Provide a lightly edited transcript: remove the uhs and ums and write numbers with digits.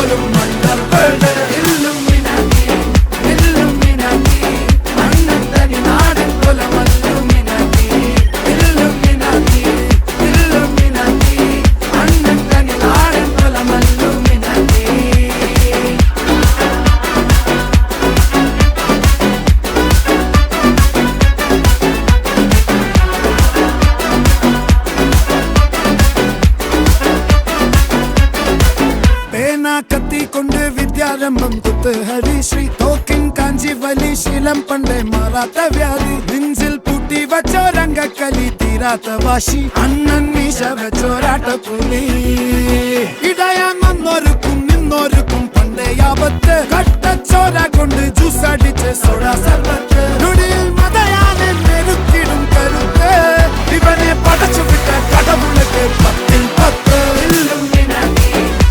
പോലും മണ്ടപ്പേട് Illuminati Illuminati അണ്ണത്തനി നാടൻ കുലമല്ലുമിനാറ്റി Illuminati Illuminati അണ്ണത്തനി നാടൻ കുലമല്ലുമിനാറ്റി കത്തി കൊണ്ട് വിദ്യാരംഭം കുത്ത് ഹരിശ്രീ തോക്കിൻ കാഞ്ചി വലി ശീലം പണ്ടേ മാറാത്ത വ്യാധി നെഞ്ചിൽ പൂട്ടി വച്ചോരംഗക്കലി തീരാത്ത വാശി അണ്ണൻ മീശ വെച്ചോരാട്ട പുലി ഇടയാൻ വന്നോർക്കും നിന്നോർക്കും പണ്ടേ ആപത്ത് കട്ടച്ചോര കൊണ്ട് ജ്യൂസ് അടിച്ച് സോഡ സർബത്ത്